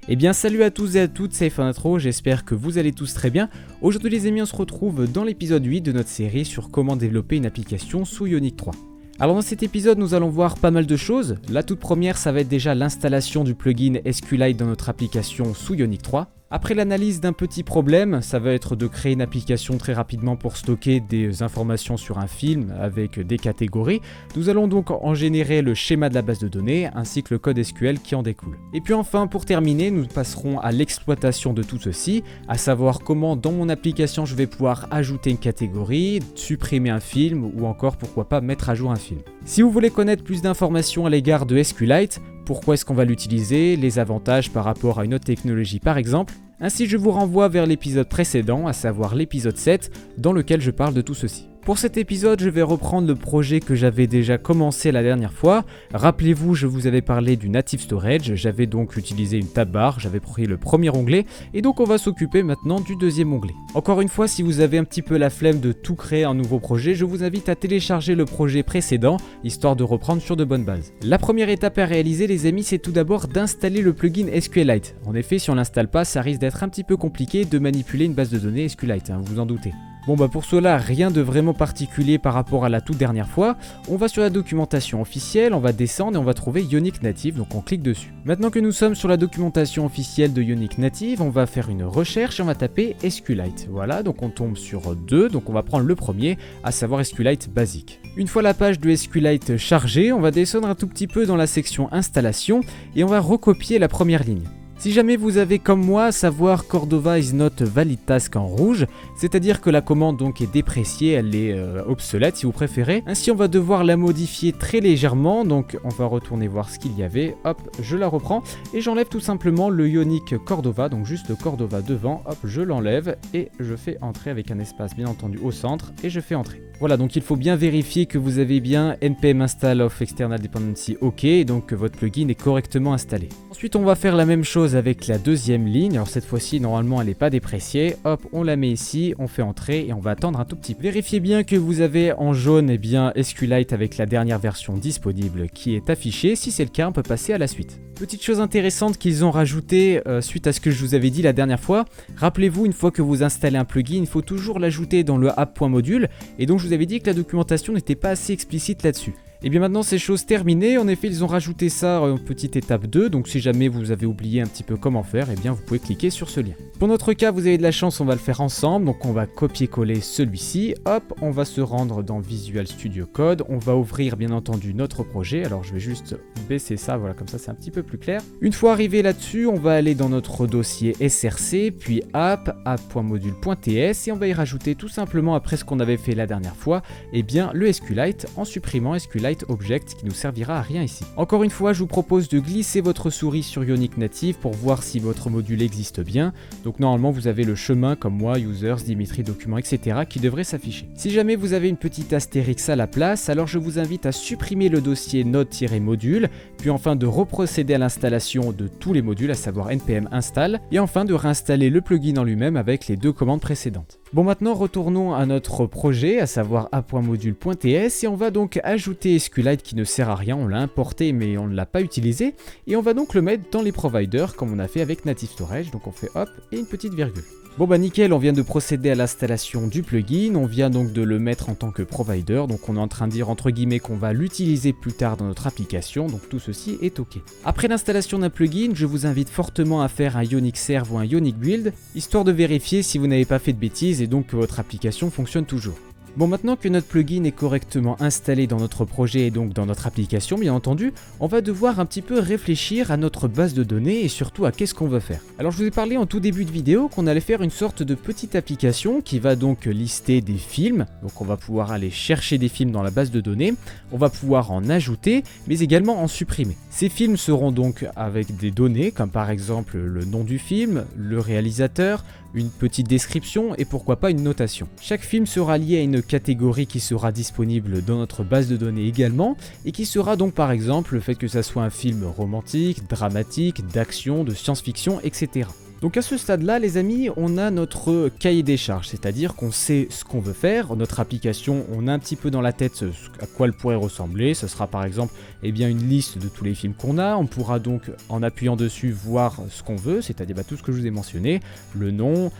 Eh bien salut à tous et à toutes, c'est F1Intro, j'espère que vous allez tous très bien. Aujourd'hui les amis, on se retrouve dans l'épisode 8 de notre série sur comment développer une application sous Ionic 3. Alors dans cet épisode, nous allons voir pas mal de choses. La toute première, ça va être déjà l'installation du plugin SQLite dans notre application sous Ionic 3. Après l'analyse d'un petit problème, ça va être de créer une application très rapidement pour stocker des informations sur un film avec des catégories. Nous allons donc en générer le schéma de la base de données ainsi que le code SQL qui en découle. Et puis enfin, pour terminer, nous passerons à l'exploitation de tout ceci, à savoir comment dans mon application je vais pouvoir ajouter une catégorie, supprimer un film ou encore pourquoi pas mettre à jour un film. Si vous voulez connaître plus d'informations à l'égard de SQLite, pourquoi est-ce qu'on va l'utiliser, les avantages par rapport à une autre technologie par exemple, ainsi je vous renvoie vers l'épisode précédent, à savoir l'épisode 7, dans lequel je parle de tout ceci. Pour cet épisode, je vais reprendre le projet que j'avais déjà commencé la dernière fois. Rappelez-vous, je vous avais parlé du Native Storage, j'avais donc utilisé une tab bar, j'avais pris le premier onglet, et donc on va s'occuper maintenant du deuxième onglet. Encore une fois, si vous avez un petit peu la flemme de tout créer un nouveau projet, je vous invite à télécharger le projet précédent, histoire de reprendre sur de bonnes bases. La première étape à réaliser les amis, c'est tout d'abord d'installer le plugin SQLite. En effet, si on l'installe pas, ça risque d'être un petit peu compliqué de manipuler une base de données SQLite, vous vous en doutez. Bon pour cela, rien de vraiment particulier par rapport à la toute dernière fois. On va sur la documentation officielle, on va descendre et on va trouver Ionic Native, donc on clique dessus. Maintenant que nous sommes sur la documentation officielle de Ionic Native, on va faire une recherche et on va taper SQLite. Voilà, donc on tombe sur 2, donc on va prendre le premier, à savoir SQLite basique. Une fois la page de SQLite chargée, on va descendre un tout petit peu dans la section installation et on va recopier la première ligne. Si jamais vous avez comme moi savoir Cordova is not valid task en rouge, c'est-à-dire que la commande donc est dépréciée, elle est obsolète si vous préférez, ainsi on va devoir la modifier très légèrement, donc on va retourner voir ce qu'il y avait, hop, je la reprends et j'enlève tout simplement le Ionic Cordova, donc juste le Cordova devant, hop, je l'enlève et je fais entrer avec un espace bien entendu au centre et je fais entrer. Voilà, donc il faut bien vérifier que vous avez bien npm install of external dependency OK, et donc que votre plugin est correctement installé. Ensuite on va faire la même chose avec la deuxième ligne, alors cette fois-ci normalement elle n'est pas dépréciée, hop on la met ici, on fait entrer et on va attendre un tout petit peu. Vérifiez bien que vous avez en jaune SQLite avec la dernière version disponible qui est affichée, si c'est le cas on peut passer à la suite. Petite chose intéressante qu'ils ont rajouté suite à ce que je vous avais dit la dernière fois, rappelez-vous une fois que vous installez un plugin, il faut toujours l'ajouter dans le app.module et donc je vous avais dit que la documentation n'était pas assez explicite là-dessus. Et bien maintenant c'est chose terminée, en effet ils ont rajouté ça en petite étape 2, donc si jamais vous avez oublié un petit peu comment faire, et bien vous pouvez cliquer sur ce lien. Pour notre cas vous avez de la chance, on va le faire ensemble, donc on va copier-coller celui-ci, hop, on va se rendre dans Visual Studio Code, on va ouvrir bien entendu notre projet, alors je vais juste baisser ça, voilà comme ça c'est un petit peu plus clair. Une fois arrivé là-dessus, on va aller dans notre dossier src, puis app.module.ts et on va y rajouter tout simplement après ce qu'on avait fait la dernière fois, et bien le SQLite en supprimant SQLite Object qui nous servira à rien ici. Encore une fois, je vous propose de glisser votre souris sur Ionic Native pour voir si votre module existe bien. Donc normalement vous avez le chemin comme moi, users, Dimitri, documents, etc. qui devrait s'afficher. Si jamais vous avez une petite astérix à la place, alors je vous invite à supprimer le dossier node-module, puis enfin de reprocéder à l'installation de tous les modules, à savoir npm install, et enfin de réinstaller le plugin en lui-même avec les deux commandes précédentes. Bon maintenant retournons à notre projet, à savoir app.module.ts et on va donc ajouter SQLite qui ne sert à rien, on l'a importé mais on ne l'a pas utilisé et on va donc le mettre dans les providers comme on a fait avec Native Storage, donc on fait hop et une petite virgule. Bon nickel, on vient de procéder à l'installation du plugin, on vient donc de le mettre en tant que provider, donc on est en train de dire entre guillemets qu'on va l'utiliser plus tard dans notre application, donc tout ceci est ok. Après l'installation d'un plugin, je vous invite fortement à faire un Ionic Serve ou un Ionic Build, histoire de vérifier si vous n'avez pas fait de bêtises et donc que votre application fonctionne toujours. Bon, maintenant que notre plugin est correctement installé dans notre projet et donc dans notre application, bien entendu, on va devoir un petit peu réfléchir à notre base de données et surtout à qu'est-ce qu'on veut faire. Alors je vous ai parlé en tout début de vidéo qu'on allait faire une sorte de petite application qui va donc lister des films, donc on va pouvoir aller chercher des films dans la base de données, on va pouvoir en ajouter, mais également en supprimer. Ces films seront donc avec des données comme par exemple le nom du film, le réalisateur, une petite description et pourquoi pas une notation. Chaque film sera lié à une catégorie qui sera disponible dans notre base de données également et qui sera donc par exemple le fait que ça soit un film romantique, dramatique, d'action, de science-fiction, etc. Donc à ce stade-là, les amis, on a notre cahier des charges, c'est-à-dire qu'on sait ce qu'on veut faire. Notre application, on a un petit peu dans la tête à quoi elle pourrait ressembler. Ce sera par exemple une liste de tous les films qu'on a. On pourra donc, en appuyant dessus, voir ce qu'on veut, c'est-à-dire tout ce que je vous ai mentionné, le nom,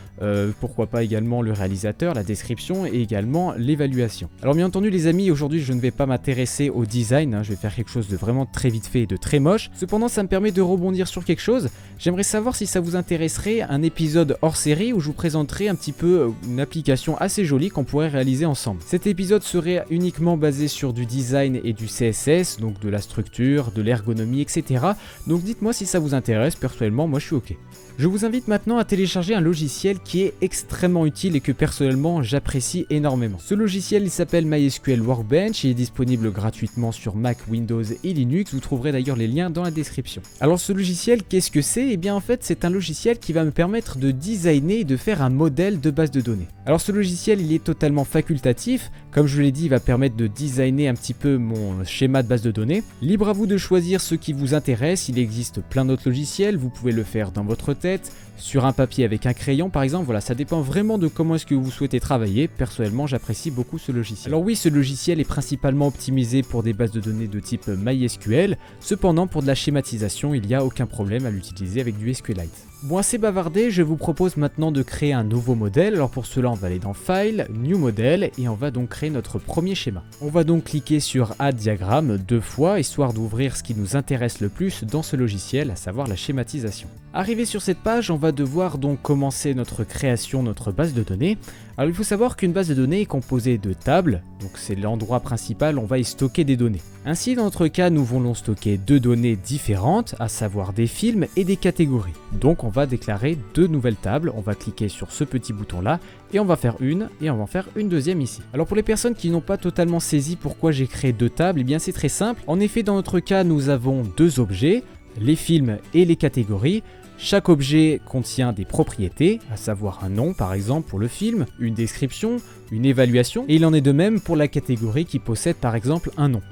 pourquoi pas également le réalisateur, la description et également l'évaluation. Alors bien entendu les amis, aujourd'hui je ne vais pas m'intéresser au design, je vais faire quelque chose de vraiment très vite fait et de très moche. Cependant ça me permet de rebondir sur quelque chose. J'aimerais savoir si ça vous intéresserait un épisode hors série où je vous présenterai un petit peu une application assez jolie qu'on pourrait réaliser ensemble. Cet épisode serait uniquement basé sur du design et du CSS, donc de la structure, de l'ergonomie, etc. Donc dites-moi si ça vous intéresse, personnellement moi je suis ok. Je vous invite maintenant à télécharger un logiciel qui est extrêmement utile et que personnellement j'apprécie énormément. Ce logiciel il s'appelle MySQL Workbench, il est disponible gratuitement sur Mac, Windows et Linux, vous trouverez d'ailleurs les liens dans la description. Alors ce logiciel, qu'est-ce que c'est? Eh bien en fait c'est un logiciel qui va me permettre de designer et de faire un modèle de base de données. Alors ce logiciel il est totalement facultatif, comme je vous l'ai dit il va permettre de designer un petit peu mon schéma de base de données. Libre à vous de choisir ce qui vous intéresse, il existe plein d'autres logiciels, vous pouvez le faire dans votre tête, sur un papier avec un crayon par exemple, voilà, ça dépend vraiment de comment est-ce que vous souhaitez travailler. Personnellement j'apprécie beaucoup ce logiciel. Alors oui, ce logiciel est principalement optimisé pour des bases de données de type MySQL, cependant pour de la schématisation il n'y a aucun problème à l'utiliser avec du SQLite. Bon, assez bavardé, je vous propose maintenant de créer un nouveau modèle. Alors pour cela on va aller dans File, New Model et on va donc créer notre premier schéma. On va donc cliquer sur Add Diagramme 2 fois histoire d'ouvrir ce qui nous intéresse le plus dans ce logiciel, à savoir la schématisation. Arrivé sur cette page, on va devoir donc commencer notre création, notre base de données. Alors il faut savoir qu'une base de données est composée de tables, donc c'est l'endroit principal où on va y stocker des données. Ainsi dans notre cas nous voulons stocker 2 données différentes, à savoir des films et des catégories. Donc on va déclarer 2 nouvelles tables, on va cliquer sur ce petit bouton là et on va faire une et on va en faire une deuxième ici. Alors pour les personnes qui n'ont pas totalement saisi pourquoi j'ai créé 2 tables, eh bien c'est très simple. En effet dans notre cas nous avons 2 objets, les films et les catégories. Chaque objet contient des propriétés, à savoir un nom par exemple pour le film, une description, une évaluation, et il en est de même pour la catégorie qui possède par exemple un nom.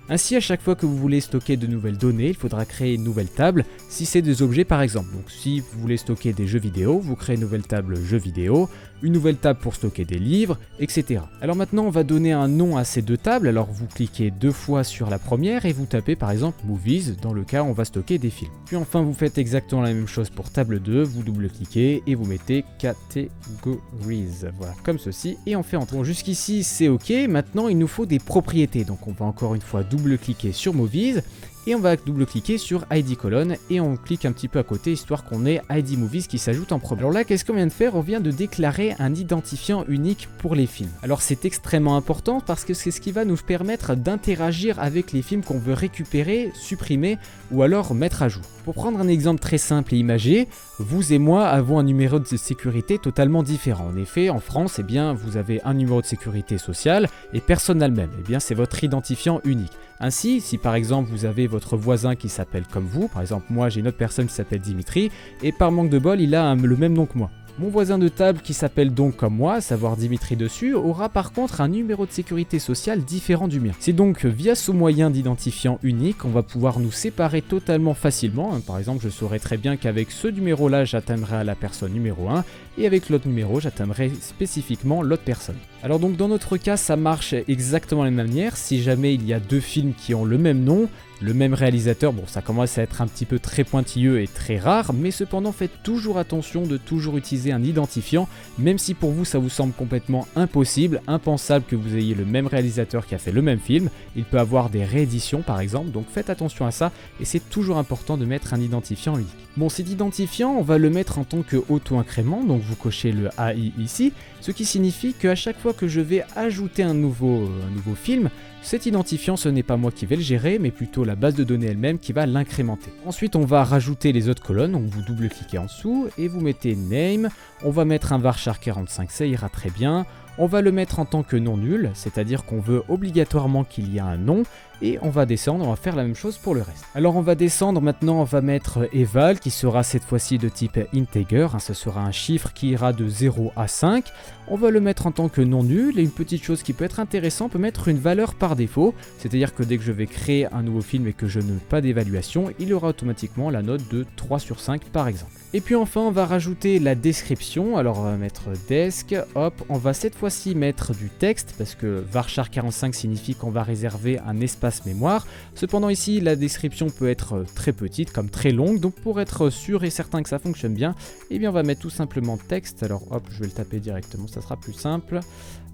Ainsi, à chaque fois que vous voulez stocker de nouvelles données, il faudra créer une nouvelle table si c'est des objets par exemple. Donc si vous voulez stocker des jeux vidéo, vous créez une nouvelle table jeux vidéo, une nouvelle table pour stocker des livres, etc. Alors maintenant on va donner un nom à ces 2 tables, alors vous cliquez 2 fois sur la première et vous tapez par exemple Movies, dans le cas où on va stocker des films. Puis enfin vous faites exactement la même chose pour table 2, vous double-cliquez et vous mettez Categories, voilà, comme ceci, et on fait entrer. Bon, jusqu'ici c'est ok, maintenant il nous faut des propriétés, donc on va encore une fois double-cliquer sur Movies, et on va double-cliquer sur ID colonne et on clique un petit peu à côté histoire qu'on ait ID Movies qui s'ajoute en premier. Alors là, qu'est-ce qu'on vient de faire? On vient de déclarer un identifiant unique pour les films. Alors c'est extrêmement important parce que c'est ce qui va nous permettre d'interagir avec les films qu'on veut récupérer, supprimer ou alors mettre à jour. Pour prendre un exemple très simple et imagé, vous et moi avons un numéro de sécurité totalement différent. En effet, en France, vous avez un numéro de sécurité sociale et personne n'a le même. C'est votre identifiant unique. Ainsi, si par exemple vous avez votre voisin qui s'appelle comme vous, par exemple moi j'ai une autre personne qui s'appelle Dimitri, et par manque de bol il a le même nom que moi. Mon voisin de table qui s'appelle donc comme moi, à savoir Dimitri dessus, aura par contre un numéro de sécurité sociale différent du mien. C'est donc via ce moyen d'identifiant unique, on va pouvoir nous séparer totalement facilement. Par exemple, je saurais très bien qu'avec ce numéro-là, j'atteindrai la personne numéro 1, et avec l'autre numéro, j'atteindrai spécifiquement l'autre personne. Alors donc dans notre cas, ça marche exactement de la même manière. Si jamais il y a 2 films qui ont le même nom, le même réalisateur, bon ça commence à être un petit peu très pointilleux et très rare, mais cependant faites toujours attention de toujours utiliser un identifiant, même si pour vous ça vous semble complètement impossible, impensable que vous ayez le même réalisateur qui a fait le même film, il peut avoir des rééditions par exemple, donc faites attention à ça et c'est toujours important de mettre un identifiant unique. Bon, cet identifiant, on va le mettre en tant que auto-incrément, donc vous cochez le AI ici, ce qui signifie qu'à chaque fois que je vais ajouter un nouveau film, cet identifiant, ce n'est pas moi qui vais le gérer, mais plutôt la base de données elle-même qui va l'incrémenter. Ensuite, on va rajouter les autres colonnes, donc vous double-cliquez en dessous et vous mettez name, on va mettre un varchar 45, ça ira très bien. On va le mettre en tant que non nul, c'est-à-dire qu'on veut obligatoirement qu'il y ait un nom, et on va descendre, on va faire la même chose pour le reste. Alors on va descendre maintenant, on va mettre eval qui sera cette fois-ci de type integer, ce sera un chiffre qui ira de 0 à 5. On va le mettre en tant que non nul, et une petite chose qui peut être intéressante, on peut mettre une valeur par défaut, c'est-à-dire que dès que je vais créer un nouveau film et que je n'ai pas d'évaluation, il aura automatiquement la note de 3 sur 5 par exemple. Et puis enfin on va rajouter la description, alors on va mettre desk, hop, on va cette fois-ci mettre du texte, parce que varchar 45 signifie qu'on va réserver un espace mémoire. Cependant ici la description peut être très petite comme très longue, donc pour être sûr et certain que ça fonctionne bien, eh bien on va mettre tout simplement texte, alors hop je vais le taper directement, ça sera plus simple.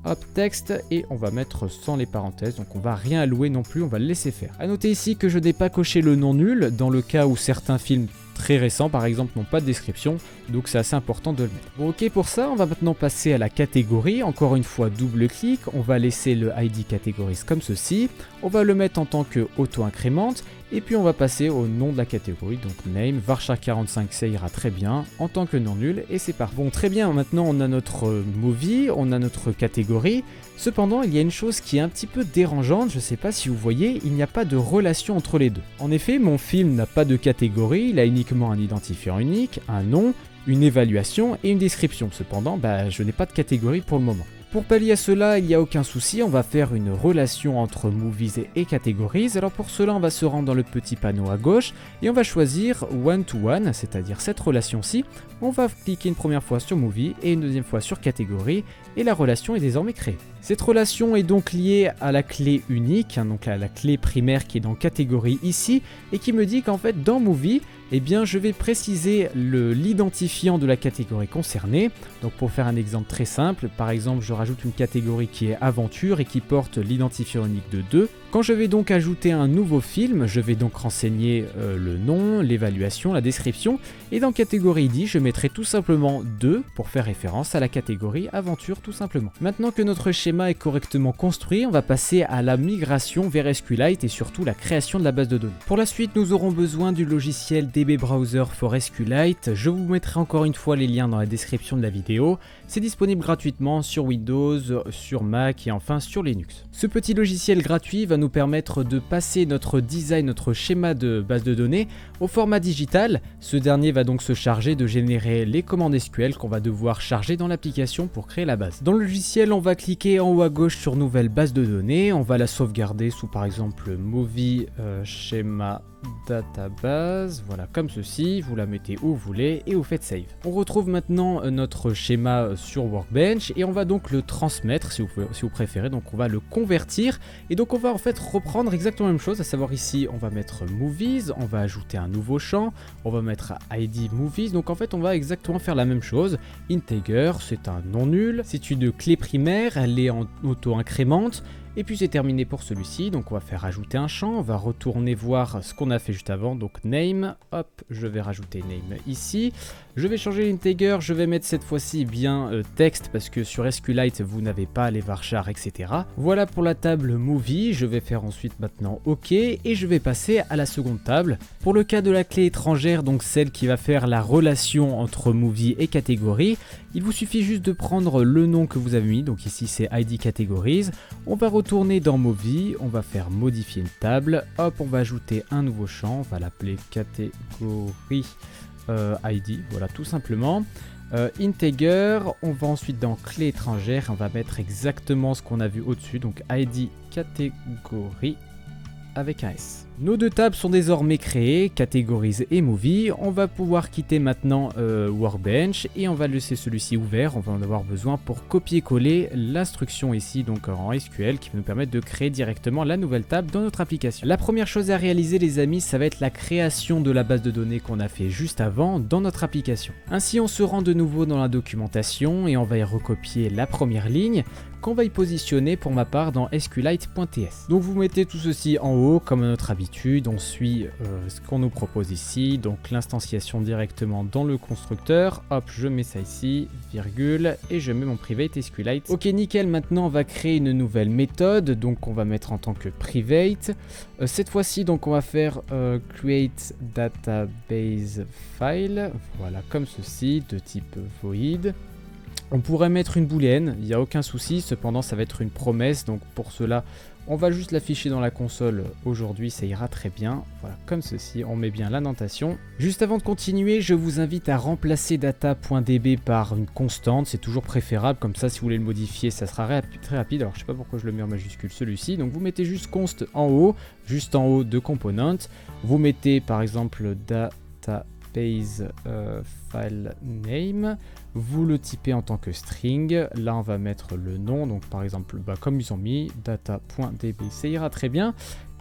Hop, texte, et on va mettre sans les parenthèses, donc on va rien allouer non plus, on va le laisser faire. A noter ici que je n'ai pas coché le non nul, dans le cas où certains films très récents par exemple n'ont pas de description, donc c'est assez important de le mettre. Bon, ok, pour ça on va maintenant passer à la catégorie, encore une fois double clic, on va laisser le ID categories comme ceci, on va le mettre en tant que auto-incrémente, et puis on va passer au nom de la catégorie, donc name, varchar 45 ça ira très bien, en tant que non nul, et c'est parti. Bon, très bien, maintenant on a notre movie, on a notre catégorie, cependant il y a une chose qui est un petit peu dérangeante, je sais pas si vous voyez, il n'y a pas de relation entre les deux. En effet, mon film n'a pas de catégorie, il a uniquement un identifiant unique, un nom, une évaluation et une description, cependant je n'ai pas de catégorie pour le moment. Pour pallier à cela, il n'y a aucun souci, on va faire une relation entre movies et categories. Alors pour cela, on va se rendre dans le petit panneau à gauche et on va choisir one to one, c'est-à-dire cette relation-ci. On va cliquer une première fois sur movie et une deuxième fois sur catégorie et la relation est désormais créée. Cette relation est donc liée à la clé unique, donc à la clé primaire qui est dans catégorie ici et qui me dit qu'en fait dans movie, eh bien je vais préciser l'identifiant de la catégorie concernée. Donc pour faire un exemple très simple, par exemple je rajoute une catégorie qui est aventure et qui porte l'identifiant unique de 2. Quand je vais donc ajouter un nouveau film, je vais donc renseigner le nom, l'évaluation, la description, et dans catégorie ID, je mettrai tout simplement 2 pour faire référence à la catégorie aventure tout simplement. Maintenant que notre schéma est correctement construit, on va passer à la migration vers SQLite et surtout la création de la base de données. Pour la suite, nous aurons besoin du logiciel DB Browser for SQLite. Je vous mettrai encore une fois les liens dans la description de la vidéo. C'est disponible gratuitement sur Windows, sur Mac et enfin sur Linux. Ce petit logiciel gratuit va nous permettre de passer notre design, notre schéma de base de données au format digital. Ce dernier va donc se charger de générer les commandes SQL qu'on va devoir charger dans l'application pour créer la base. Dans le logiciel, on va cliquer en haut à gauche sur nouvelle base de données, on va la sauvegarder sous par exemple movie schéma database, voilà comme ceci, vous la mettez où vous voulez et vous faites save. On retrouve maintenant notre schéma sur Workbench et on va donc le transmettre si vous préférez, donc on va le convertir et donc on va en fait reprendre exactement la même chose, à savoir ici on va mettre movies, on va ajouter un nouveau champ, on va mettre ID movies, donc en fait on va exactement faire la même chose. Integer c'est un non nul, c'est une clé primaire, elle est en auto-incrémente. Et puis c'est terminé pour celui-ci, donc on va faire ajouter un champ, on va retourner voir ce qu'on a fait juste avant, donc name, hop, je vais rajouter name ici, je vais changer l'integer, je vais mettre cette fois-ci bien texte, parce que sur SQLite vous n'avez pas les varchars, etc. Voilà pour la table movie, je vais faire ensuite maintenant OK, et je vais passer à la seconde table. Pour le cas de la clé étrangère, donc celle qui va faire la relation entre movie et catégorie, il vous suffit juste de prendre le nom que vous avez mis, donc ici c'est ID Categories, on va retourner dans Movie, on va faire modifier une table, hop on va ajouter un nouveau champ, on va l'appeler catégorie ID, voilà tout simplement. Integer, on va ensuite dans clé étrangère, on va mettre exactement ce qu'on a vu au-dessus, donc ID catégorie avec un S. Nos deux tables sont désormais créées, Categories et Movie. On va pouvoir quitter maintenant Workbench et on va laisser celui-ci ouvert. On va en avoir besoin pour copier-coller l'instruction ici, donc en SQL, qui va nous permettre de créer directement la nouvelle table dans notre application. La première chose à réaliser, les amis, ça va être la création de la base de données qu'on a fait juste avant dans notre application. Ainsi, on se rend de nouveau dans la documentation et on va y recopier la première ligne qu'on va y positionner pour ma part dans SQLite.ts. Donc vous mettez tout ceci en haut comme à notre habitude, on suit ce qu'on nous propose ici, donc l'instanciation directement dans le constructeur, hop je mets ça ici, virgule, et je mets mon private SQLite. Ok nickel, maintenant on va créer une nouvelle méthode, donc on va mettre en tant que private, cette fois-ci donc on va faire create database file, voilà comme ceci, de type void. On pourrait mettre une booléenne, il n'y a aucun souci, cependant ça va être une promesse, donc pour cela on va juste l'afficher dans la console aujourd'hui, ça ira très bien. Voilà, comme ceci, on met bien l'indentation. Juste avant de continuer, je vous invite à remplacer data.db par une constante, c'est toujours préférable, comme ça si vous voulez le modifier, ça sera très rapide. Alors je sais pas pourquoi je le mets en majuscule celui-ci, donc vous mettez juste const en haut, juste en haut de component, vous mettez par exemple database file name, vous le typez en tant que string, là on va mettre le nom, donc par exemple comme ils ont mis data.db, ça ira très bien,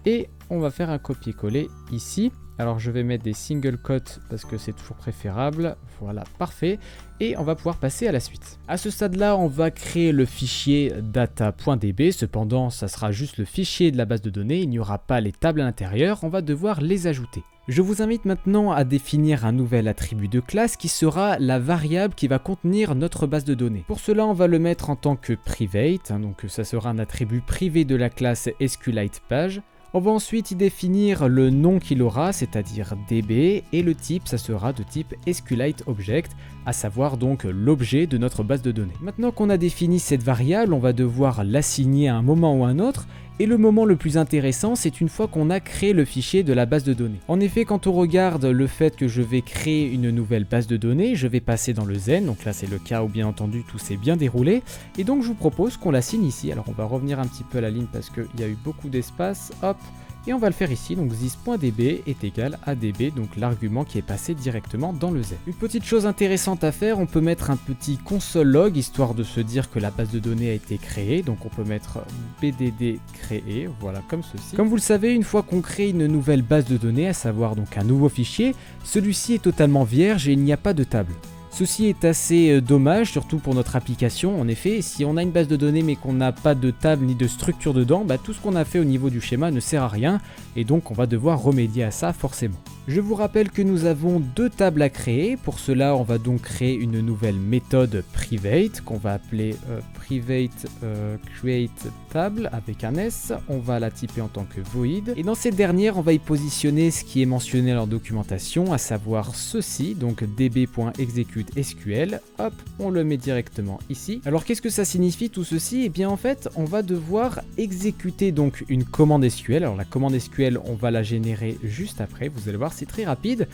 et on va faire un copier-coller ici. Alors je vais mettre des single quotes parce que c'est toujours préférable, voilà, parfait, et on va pouvoir passer à la suite. À ce stade là on va créer le fichier data.db, cependant ça sera juste le fichier de la base de données, il n'y aura pas les tables à l'intérieur, on va devoir les ajouter. Je vous invite maintenant à définir un nouvel attribut de classe qui sera la variable qui va contenir notre base de données. Pour cela, on va le mettre en tant que private, donc ça sera un attribut privé de la classe SQLitePage. On va ensuite y définir le nom qu'il aura, c'est-à-dire db, et le type, ça sera de type SQLiteObject, à savoir donc l'objet de notre base de données. Maintenant qu'on a défini cette variable, on va devoir l'assigner à un moment ou à un autre, et le moment le plus intéressant, c'est une fois qu'on a créé le fichier de la base de données. En effet, quand on regarde le fait que je vais créer une nouvelle base de données, je vais passer dans le Zen, donc là c'est le cas où bien entendu tout s'est bien déroulé, et donc je vous propose qu'on l'assigne ici. Alors on va revenir un petit peu à la ligne parce qu'il y a eu beaucoup d'espace, hop, et on va le faire ici, donc this.db est égal à db, donc l'argument qui est passé directement dans le Z. Une petite chose intéressante à faire, on peut mettre un petit console log, histoire de se dire que la base de données a été créée, donc on peut mettre bdd créé, voilà, comme ceci. Comme vous le savez, une fois qu'on crée une nouvelle base de données, à savoir donc un nouveau fichier, celui-ci est totalement vierge et il n'y a pas de table. Ceci est assez dommage, surtout pour notre application. En effet, si on a une base de données mais qu'on n'a pas de table ni de structure dedans, tout ce qu'on a fait au niveau du schéma ne sert à rien et donc on va devoir remédier à ça forcément. Je vous rappelle que nous avons deux tables à créer. Pour cela, on va donc créer une nouvelle méthode private qu'on va appeler private create table avec un S. On va la typer en tant que void. Et dans cette dernière, on va y positionner ce qui est mentionné dans la documentation, à savoir ceci, donc db.execute.sql. Hop, on le met directement ici. Alors qu'est-ce que ça signifie tout ceci? Eh bien en fait, on va devoir exécuter donc une commande SQL. Alors la commande SQL, on va la générer juste après. Vous allez voir, c'est très rapide.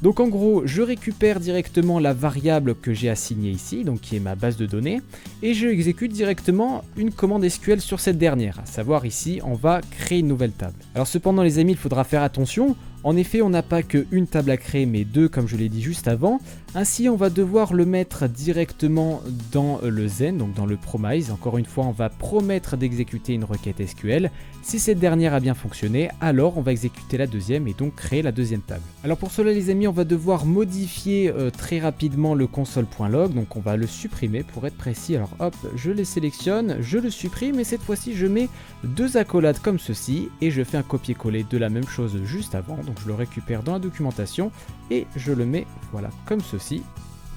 Donc en gros, je récupère directement la variable que j'ai assignée ici, donc qui est ma base de données, et je exécute directement une commande SQL sur cette dernière, à savoir ici, on va créer une nouvelle table. Alors cependant les amis, il faudra faire attention. En effet, on n'a pas qu'une table à créer, mais deux, comme je l'ai dit juste avant. Ainsi, on va devoir le mettre directement dans le Zen, donc dans le promise. Encore une fois, on va promettre d'exécuter une requête SQL. Si cette dernière a bien fonctionné, alors on va exécuter la deuxième et donc créer la deuxième table. Alors pour cela, les amis, on va devoir modifier très rapidement le console.log. Donc on va le supprimer pour être précis. Alors hop, je les sélectionne, je le supprime et cette fois-ci, je mets deux accolades comme ceci et je fais un copier-coller de la même chose juste avant. Donc je le récupère dans la documentation et je le mets voilà comme ceci.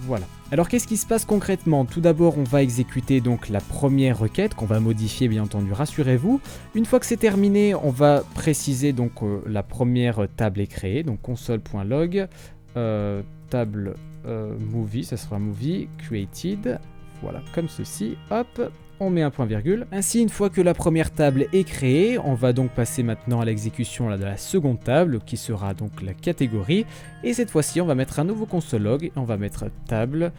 Voilà. Alors qu'est-ce qui se passe concrètement? Tout d'abord on va exécuter donc la première requête qu'on va modifier bien entendu, rassurez-vous. Une fois que c'est terminé, on va préciser donc la première table est créée, donc console.log table movie, ça sera movie created, voilà comme ceci, hop. On met un point virgule. Ainsi, une fois que la première table est créée, on va donc passer maintenant à l'exécution de la seconde table qui sera donc la catégorie. Et cette fois-ci, on va mettre un nouveau console log et on va mettre table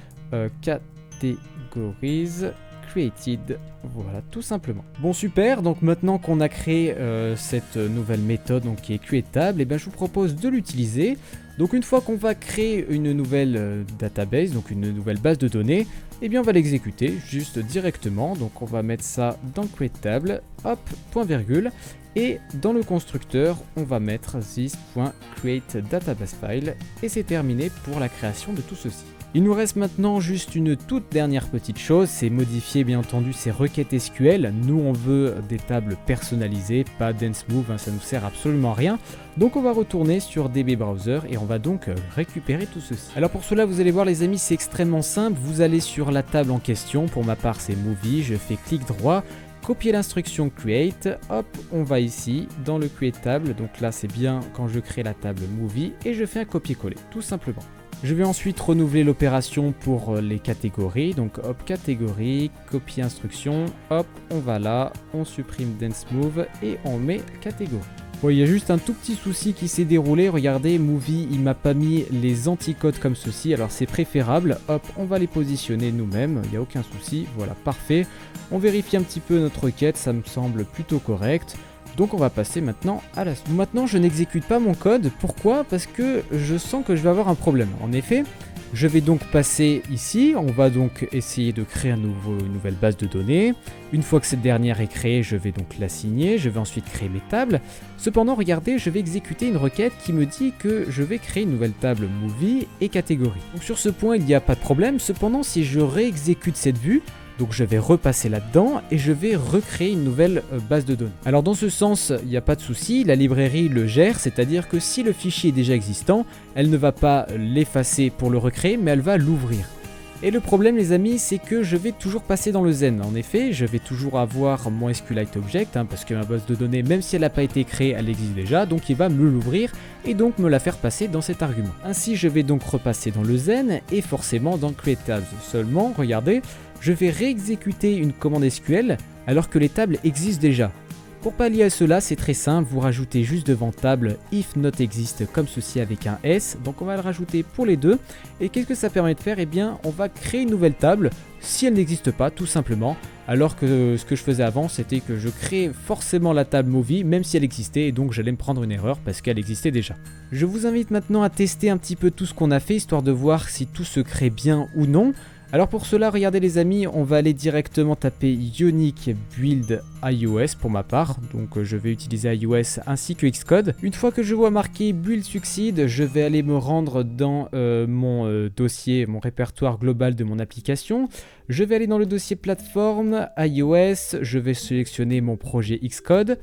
categories created. Voilà, tout simplement. Bon, super. Donc maintenant qu'on a créé cette nouvelle méthode donc, qui est createTable, et bien, je vous propose de l'utiliser. Donc une fois qu'on va créer une nouvelle database, donc une nouvelle base de données, eh bien on va l'exécuter juste directement. Donc on va mettre ça dans createTable, hop, point virgule, et dans le constructeur, on va mettre this.createDatabaseFile, et c'est terminé pour la création de tout ceci. Il nous reste maintenant juste une toute dernière petite chose, c'est modifier bien entendu ces requêtes SQL. Nous on veut des tables personnalisées, pas DanceMove, ça nous sert absolument à rien. Donc on va retourner sur DB Browser et on va donc récupérer tout ceci. Alors pour cela vous allez voir les amis, c'est extrêmement simple, vous allez sur la table en question, pour ma part c'est Movie, je fais clic droit, copier l'instruction create, hop, on va ici dans le create table, donc là c'est bien quand je crée la table movie et je fais un copier-coller, tout simplement. Je vais ensuite renouveler l'opération pour les catégories. Donc hop, catégorie, copier instruction, hop, on va là, on supprime Dance Move et on met catégorie. Bon, il y a juste un tout petit souci qui s'est déroulé. Regardez, Movie, il m'a pas mis les anticodes comme ceci. Alors c'est préférable. Hop, on va les positionner nous-mêmes. Il n'y a aucun souci. Voilà, parfait. On vérifie un petit peu notre requête. Ça me semble plutôt correct. Donc on va passer maintenant à la suite. Maintenant, je n'exécute pas mon code. Pourquoi? Parce que je sens que je vais avoir un problème. En effet, je vais donc passer ici. On va donc essayer de créer une nouvelle base de données. Une fois que cette dernière est créée, je vais donc l'assigner. Je vais ensuite créer mes tables. Cependant, regardez, je vais exécuter une requête qui me dit que je vais créer une nouvelle table movie et catégorie. Donc sur ce point, il n'y a pas de problème. Cependant, si je réexécute cette vue, donc je vais repasser là-dedans et je vais recréer une nouvelle base de données. Alors dans ce sens, il n'y a pas de souci, la librairie le gère, c'est-à-dire que si le fichier est déjà existant, elle ne va pas l'effacer pour le recréer, mais elle va l'ouvrir. Et le problème les amis, c'est que je vais toujours passer dans le Zen. En effet, je vais toujours avoir mon SQLite Object, parce que ma base de données, même si elle n'a pas été créée, elle existe déjà, donc il va me l'ouvrir et donc me la faire passer dans cet argument. Ainsi, je vais donc repasser dans le Zen et forcément dans Create Tabs. Seulement, regardez, je vais réexécuter une commande SQL alors que les tables existent déjà. Pour pallier à cela, c'est très simple, vous rajoutez juste devant table if not exist comme ceci avec un S, donc on va le rajouter pour les deux. Et qu'est-ce que ça permet de faire? Eh bien, on va créer une nouvelle table si elle n'existe pas, tout simplement. Alors que ce que je faisais avant, c'était que je créais forcément la table Movie, même si elle existait, et donc j'allais me prendre une erreur parce qu'elle existait déjà. Je vous invite maintenant à tester un petit peu tout ce qu'on a fait, histoire de voir si tout se crée bien ou non. Alors pour cela, regardez les amis, on va aller directement taper Ionic Build iOS pour ma part. Donc je vais utiliser iOS ainsi que Xcode. Une fois que je vois marqué Build Succeed, je vais aller me rendre dans mon dossier, mon répertoire global de mon application. Je vais aller dans le dossier plateforme, iOS, je vais sélectionner mon projet Xcode.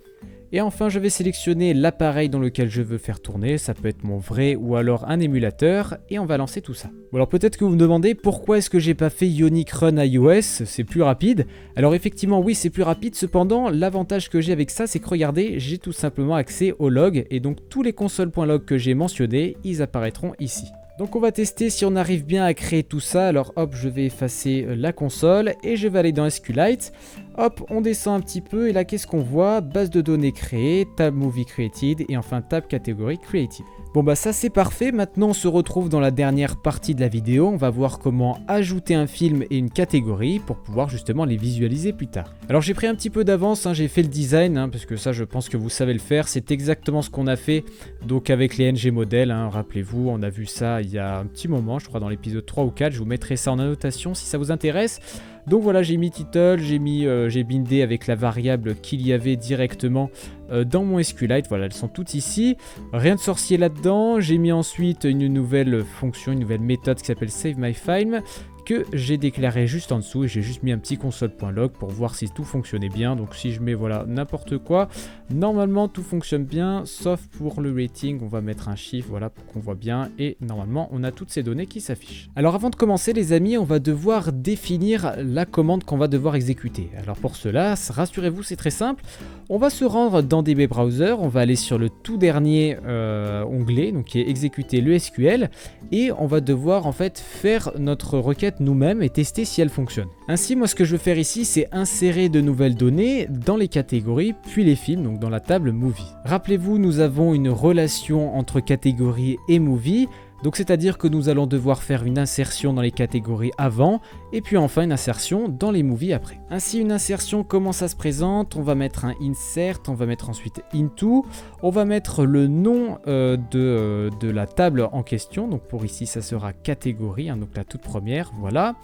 Et enfin, je vais sélectionner l'appareil dans lequel je veux faire tourner, ça peut être mon vrai ou alors un émulateur, et on va lancer tout ça. Bon, alors peut-être que vous me demandez pourquoi est-ce que j'ai pas fait Ionic Run iOS, c'est plus rapide. Alors effectivement, oui, c'est plus rapide, cependant, l'avantage que j'ai avec ça, c'est que regardez, j'ai tout simplement accès au log, et donc tous les consoles.log que j'ai mentionnés, ils apparaîtront ici. Donc on va tester si on arrive bien à créer tout ça. Alors hop, je vais effacer la console et je vais aller dans SQLite. Hop, on descend un petit peu et là qu'est-ce qu'on voit? Base de données créée, tab movie created et enfin tab catégorie created. Bon bah ça c'est parfait, maintenant on se retrouve dans la dernière partie de la vidéo, on va voir comment ajouter un film et une catégorie pour pouvoir justement les visualiser plus tard. Alors j'ai pris un petit peu d'avance, j'ai fait le design, parce que ça je pense que vous savez le faire, c'est exactement ce qu'on a fait donc avec les NG modèles, rappelez-vous, on a vu ça il y a un petit moment, je crois dans l'épisode 3 ou 4, je vous mettrai ça en annotation si ça vous intéresse. Donc voilà, j'ai mis title, j'ai bindé avec la variable qu'il y avait directement dans mon SQLite. Voilà, elles sont toutes ici. Rien de sorcier là-dedans. J'ai mis ensuite une nouvelle fonction, une nouvelle méthode qui s'appelle SaveMyFile que j'ai déclaré juste en dessous et j'ai juste mis un petit console.log pour voir si tout fonctionnait bien. Donc si je mets voilà n'importe quoi, normalement tout fonctionne bien sauf pour le rating, on va mettre un chiffre voilà pour qu'on voit bien et normalement on a toutes ces données qui s'affichent. Alors avant de commencer les amis, on va devoir définir la commande qu'on va devoir exécuter. Alors pour cela, rassurez-vous, c'est très simple. On va se rendre dans DB Browser, on va aller sur le tout dernier onglet donc qui est exécuter le SQL et on va devoir en fait faire notre requête nous-mêmes et tester si elle fonctionne. Ainsi, moi ce que je veux faire ici, c'est insérer de nouvelles données dans les catégories, puis les films, donc dans la table Movie. Rappelez-vous, nous avons une relation entre catégorie et Movie, donc c'est-à-dire que nous allons devoir faire une insertion dans les catégories avant, et puis enfin une insertion dans les movies après. Ainsi, une insertion, comment ça se présente? On va mettre un insert, on va mettre ensuite into, on va mettre le nom de la table en question, donc pour ici ça sera catégorie, donc la toute première, voilà.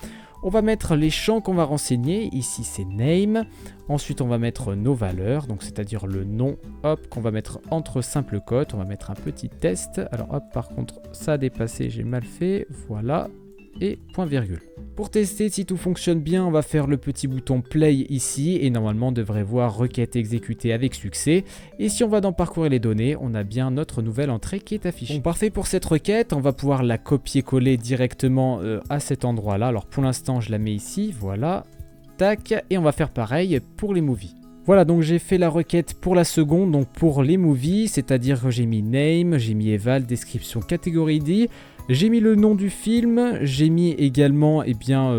On va mettre les champs qu'on va renseigner, ici c'est name, ensuite on va mettre nos valeurs, donc c'est-à-dire le nom, hop, qu'on va mettre entre simple quote, on va mettre un petit test, alors hop, par contre ça a dépassé, j'ai mal fait, voilà, et point virgule. Pour tester si tout fonctionne bien, on va faire le petit bouton play ici et normalement on devrait voir requête exécutée avec succès. Et si on va dans parcourir les données, on a bien notre nouvelle entrée qui est affichée. Bon, parfait pour cette requête, on va pouvoir la copier-coller directement à cet endroit-là. Alors pour l'instant, je la mets ici, voilà, tac, et on va faire pareil pour les movies. Voilà, donc j'ai fait la requête pour la seconde, donc pour les movies, c'est-à-dire que j'ai mis name, j'ai mis eval, description, catégorie ID. J'ai mis le nom du film, j'ai mis également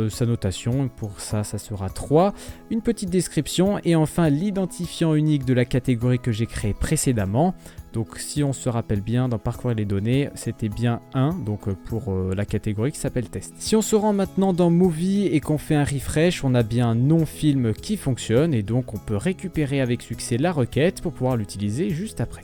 sa notation, pour ça sera 3, une petite description et enfin l'identifiant unique de la catégorie que j'ai créée précédemment. Donc si on se rappelle bien, dans parcourir les données, c'était bien 1, donc pour la catégorie qui s'appelle test. Si on se rend maintenant dans Movie et qu'on fait un refresh, on a bien un nom-film qui fonctionne et donc on peut récupérer avec succès la requête pour pouvoir l'utiliser juste après.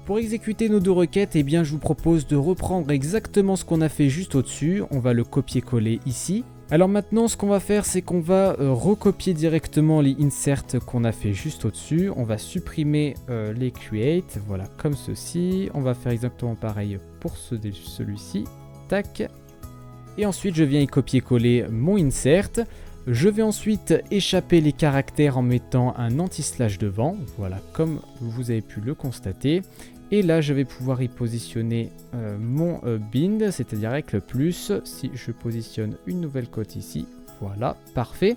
Pour exécuter nos deux requêtes, je vous propose de reprendre exactement ce qu'on a fait juste au-dessus. On va le copier-coller ici. Alors maintenant, ce qu'on va faire, c'est qu'on va recopier directement les inserts qu'on a fait juste au-dessus. On va supprimer les create, voilà, comme ceci. On va faire exactement pareil pour celui-ci. Tac. Et ensuite, je viens y copier-coller mon insert. Je vais ensuite échapper les caractères en mettant un anti-slash devant. Voilà, comme vous avez pu le constater. Et là, je vais pouvoir y positionner mon bind, c'est-à-dire avec le plus. Si je positionne une nouvelle cote ici, voilà, parfait.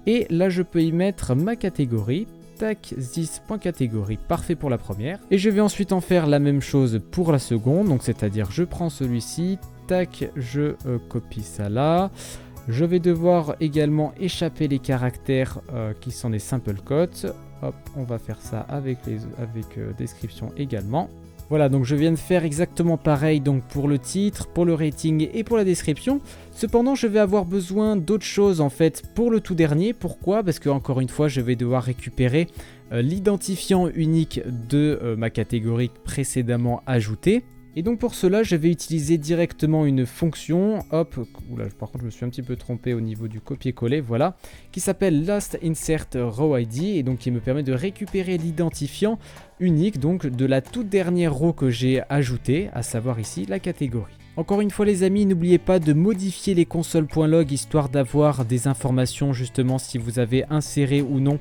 Et là, je peux y mettre ma catégorie. Tac, this.catégorie, parfait pour la première. Et je vais ensuite en faire la même chose pour la seconde. Donc, c'est-à-dire, je prends celui-ci. Tac, je copie ça là. Je vais devoir également échapper les caractères qui sont des simple quotes. Hop, on va faire ça avec description également. Voilà, donc je viens de faire exactement pareil donc pour le titre, pour le rating et pour la description. Cependant, je vais avoir besoin d'autres choses en fait pour le tout dernier. Pourquoi ? Parce que encore une fois, je vais devoir récupérer l'identifiant unique de ma catégorie précédemment ajoutée. Et donc pour cela, je vais utiliser directement une fonction, hop, oula, par contre je me suis un petit peu trompé au niveau du copier-coller, voilà, qui s'appelle Last Insert Row ID et donc qui me permet de récupérer l'identifiant unique donc de la toute dernière row que j'ai ajoutée, à savoir ici la catégorie. Encore une fois les amis, n'oubliez pas de modifier les console.log histoire d'avoir des informations justement si vous avez inséré ou non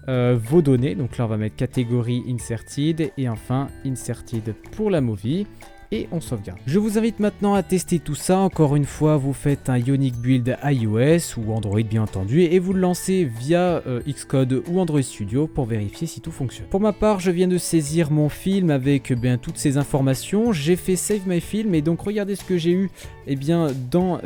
vos données. Donc là on va mettre catégorie inserted et enfin inserted pour la movie. Et on sauvegarde. Je vous invite maintenant à tester tout ça. Encore une fois, vous faites un Ionic Build iOS ou Android bien entendu et vous le lancez via Xcode ou Android Studio pour vérifier si tout fonctionne. Pour ma part, je viens de saisir mon film avec toutes ces informations. J'ai fait Save My Film et donc regardez ce que j'ai eu dans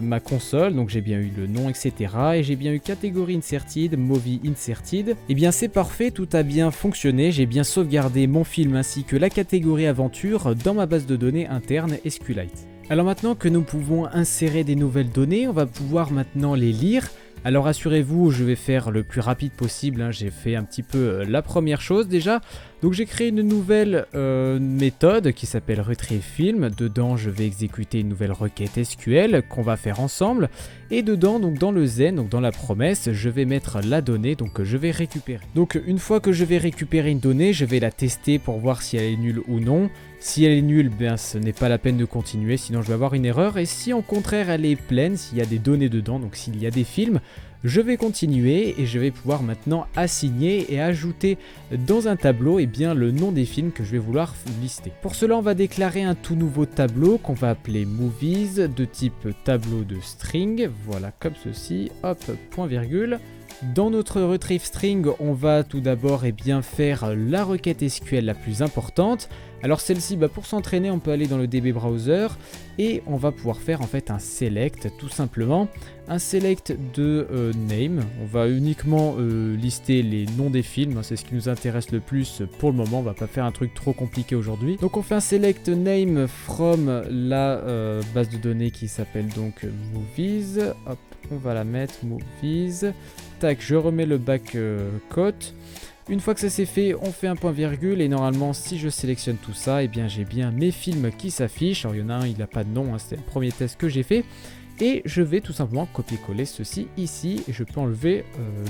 ma console. Donc j'ai bien eu le nom, etc. Et j'ai bien eu catégorie inserted, movie inserted. C'est parfait, tout a bien fonctionné. J'ai bien sauvegardé mon film ainsi que la catégorie aventure dans ma base de données interne SQLite. Alors maintenant que nous pouvons insérer des nouvelles données, on va pouvoir maintenant les lire. Alors assurez-vous, je vais faire le plus rapide possible, j'ai fait un petit peu la première chose déjà. Donc j'ai créé une nouvelle méthode qui s'appelle Retrieve Film. Dedans, je vais exécuter une nouvelle requête SQL qu'on va faire ensemble. Et dedans, donc dans le Zen, donc dans la promesse, je vais mettre la donnée que je vais récupérer. Donc une fois que je vais récupérer une donnée, je vais la tester pour voir si elle est nulle ou non. Si elle est nulle, ce n'est pas la peine de continuer, sinon je vais avoir une erreur. Et si au contraire elle est pleine, s'il y a des données dedans, donc s'il y a des films, je vais continuer et je vais pouvoir maintenant assigner et ajouter dans un tableau le nom des films que je vais vouloir lister. Pour cela, on va déclarer un tout nouveau tableau qu'on va appeler Movies de type tableau de string. Voilà, comme ceci, hop, point virgule. Dans notre retrieve string, on va tout d'abord faire la requête SQL la plus importante. Alors celle-ci, pour s'entraîner, on peut aller dans le DB Browser et on va pouvoir faire en fait un select, tout simplement. Un select de name. On va uniquement lister les noms des films, c'est ce qui nous intéresse le plus pour le moment. On va pas faire un truc trop compliqué aujourd'hui. Donc on fait un select name from la base de données qui s'appelle donc movies. Hop, on va la mettre movies. Tac, je remets le back quote. Une fois que ça c'est fait, on fait un point virgule et normalement si je sélectionne tout ça, j'ai bien mes films qui s'affichent. Alors il y en a un, il n'a pas de nom, c'est le premier test que j'ai fait. Et je vais tout simplement copier-coller ceci ici et je peux enlever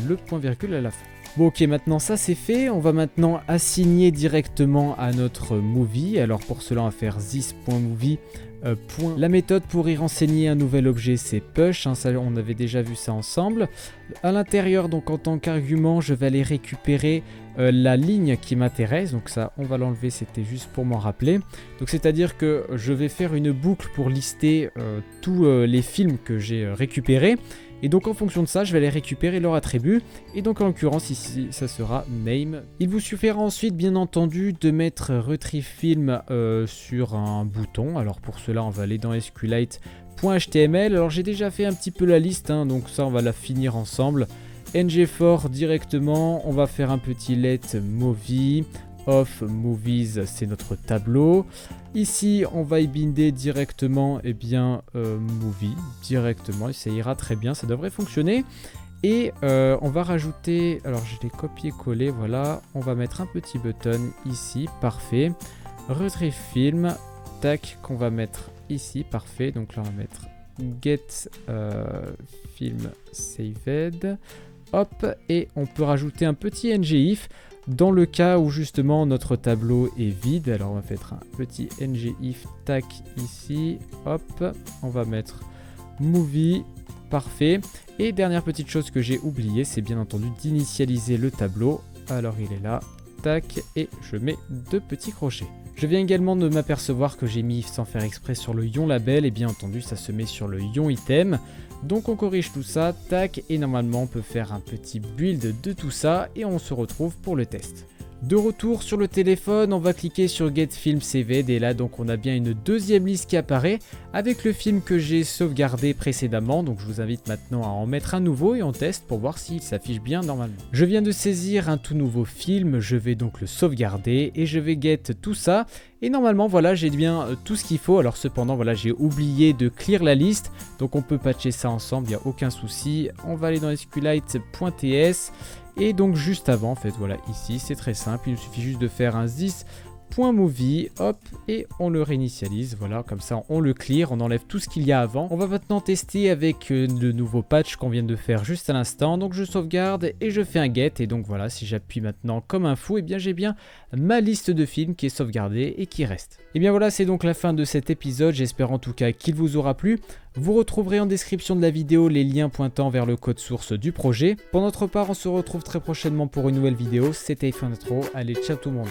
le point virgule à la fin. Bon ok, maintenant ça c'est fait, on va maintenant assigner directement à notre movie. Alors pour cela on va faire this.movie. La méthode pour y renseigner un nouvel objet c'est push, ça, on avait déjà vu ça ensemble. À l'intérieur, donc en tant qu'argument, je vais aller récupérer la ligne qui m'intéresse. Donc ça, on va l'enlever, c'était juste pour m'en rappeler. Donc c'est-à-dire que je vais faire une boucle pour lister tous les films que j'ai récupérés. Et donc en fonction de ça, je vais aller récupérer leur attribut. Et donc en l'occurrence ici, ça sera name. Il vous suffira ensuite bien entendu de mettre retrieve film sur un bouton. Alors pour cela, on va aller dans SQLite.html. Alors j'ai déjà fait un petit peu la liste, hein, donc ça on va la finir ensemble. ng4 directement, on va faire un petit let movie. Off movies, c'est notre tableau. Ici, on va y binder directement movie directement et ça ira très bien, ça devrait fonctionner. Et on va rajouter, alors je l'ai copié-collé, voilà, on va mettre un petit button ici, parfait. Retrieve film, tac, qu'on va mettre ici, parfait. Donc là, on va mettre get film saved, hop, et on peut rajouter un petit ngIf. Dans le cas où justement notre tableau est vide, alors on va faire un petit ngIf tac ici, hop, on va mettre movie, parfait. Et dernière petite chose que j'ai oublié, c'est bien entendu d'initialiser le tableau. Alors il est là, tac, et je mets 2 petits crochets. Je viens également de m'apercevoir que j'ai mis sans faire exprès sur le ion label, et bien entendu ça se met sur le ion item. Donc on corrige tout ça, tac, et normalement on peut faire un petit build de tout ça et on se retrouve pour le test. De retour sur le téléphone, on va cliquer sur Get Film Saved et là donc on a bien une deuxième liste qui apparaît avec le film que j'ai sauvegardé précédemment. Donc je vous invite maintenant à en mettre un nouveau et on teste pour voir s'il s'affiche bien normalement. Je viens de saisir un tout nouveau film, je vais donc le sauvegarder et je vais get tout ça. Et normalement voilà, j'ai bien tout ce qu'il faut. Alors cependant voilà, j'ai oublié de clear la liste, donc on peut patcher ça ensemble, il n'y a aucun souci. On va aller dans SQLite.ts. Et donc juste avant, en fait, voilà, ici, c'est très simple, il nous suffit juste de faire un this.movie, hop, et on le réinitialise, voilà, comme ça on le clear, on enlève tout ce qu'il y a avant. On va maintenant tester avec le nouveau patch qu'on vient de faire juste à l'instant, donc je sauvegarde et je fais un get, et donc voilà, si j'appuie maintenant comme un fou, et bien j'ai bien ma liste de films qui est sauvegardée et qui reste. Et bien voilà, c'est donc la fin de cet épisode, j'espère en tout cas qu'il vous aura plu. Vous retrouverez en description de la vidéo les liens pointant vers le code source du projet. Pour notre part, on se retrouve très prochainement pour une nouvelle vidéo. C'était Intro. Allez, ciao tout le monde.